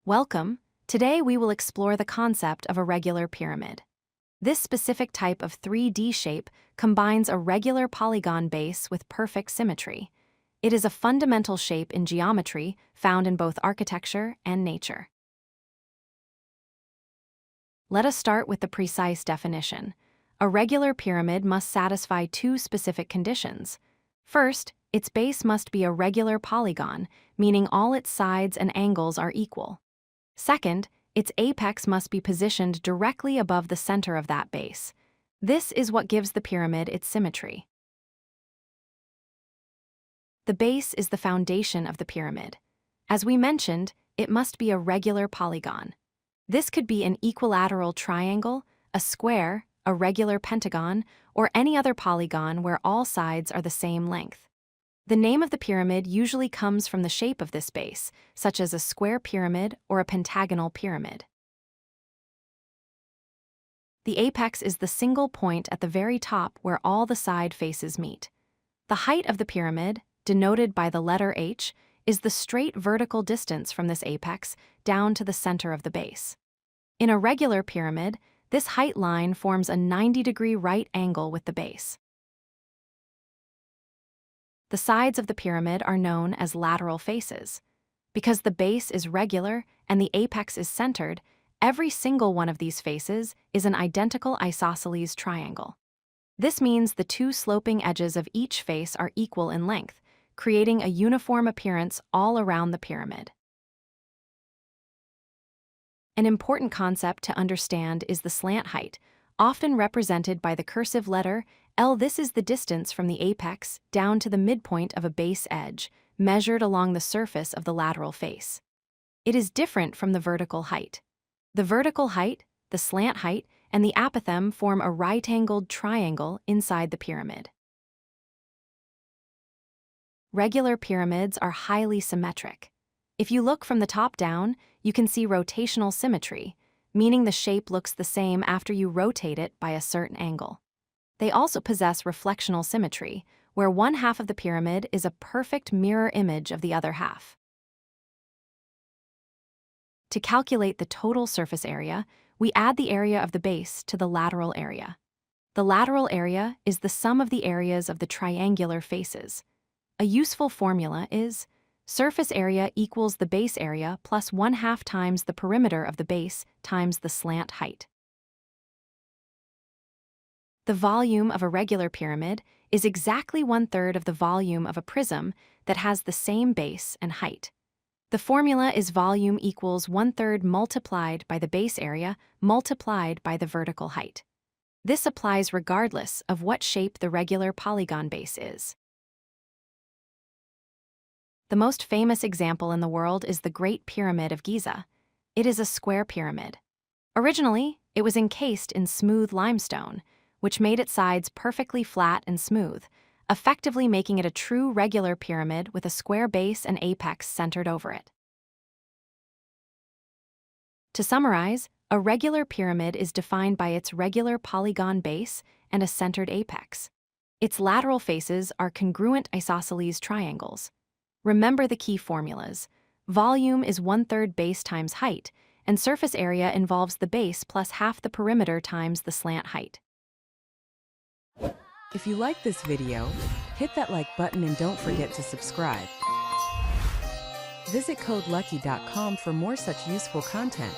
Welcome. Today we will explore the concept of a regular pyramid. This specific type of 3D shape combines a regular polygon base with perfect symmetry. It is a fundamental shape in geometry found in both architecture and nature. Let us start with the precise definition. A regular pyramid must satisfy two specific conditions. First, its base must be a regular polygon, meaning all its sides and angles are equal. Second, its apex must be positioned directly above the center of that base. This is what gives the pyramid its symmetry. The base is the foundation of the pyramid. As we mentioned, it must be a regular polygon. This could be an equilateral triangle, a square, a regular pentagon, or any other polygon where all sides are the same length. The name of the pyramid usually comes from the shape of this base, such as a square pyramid or a pentagonal pyramid. The apex is the single point at the very top where all the side faces meet. The height of the pyramid, denoted by the letter H, is the straight vertical distance from this apex down to the center of the base. In a regular pyramid, this height line forms a 90-degree right angle with the base. The sides of the pyramid are known as lateral faces. Because the base is regular and the apex is centered, every single one of these faces is an identical isosceles triangle. This means the two sloping edges of each face are equal in length, creating a uniform appearance all around the pyramid. An important concept to understand is the slant height, often represented by the cursive letter L. This is the distance from the apex down to the midpoint of a base edge, measured along the surface of the lateral face. It is different from the vertical height. The vertical height, the slant height, and the apothem form a right-angled triangle inside the pyramid. Regular pyramids are highly symmetric. If you look from the top down, you can see rotational symmetry, meaning the shape looks the same after you rotate it by a certain angle. They also possess reflectional symmetry, where one half of the pyramid is a perfect mirror image of the other half. To calculate the total surface area, we add the area of the base to the lateral area. The lateral area is the sum of the areas of the triangular faces. A useful formula is surface area equals the base area plus 1/2 times the perimeter of the base times the slant height. The volume of a regular pyramid is exactly 1/3 of the volume of a prism that has the same base and height. The formula is volume equals 1/3 multiplied by the base area multiplied by the vertical height. This applies regardless of what shape the regular polygon base is. The most famous example in the world is the Great Pyramid of Giza. It is a square pyramid. Originally, it was encased in smooth limestone, which made its sides perfectly flat and smooth, effectively making it a true regular pyramid with a square base and apex centered over it. To summarize, a regular pyramid is defined by its regular polygon base and a centered apex. Its lateral faces are congruent isosceles triangles. Remember the key formulas. Volume is 1/3 base times height, and surface area involves the base plus half the perimeter times the slant height. If you like this video, hit that like button and don't forget to subscribe. Visit codelucky.com for more such useful content.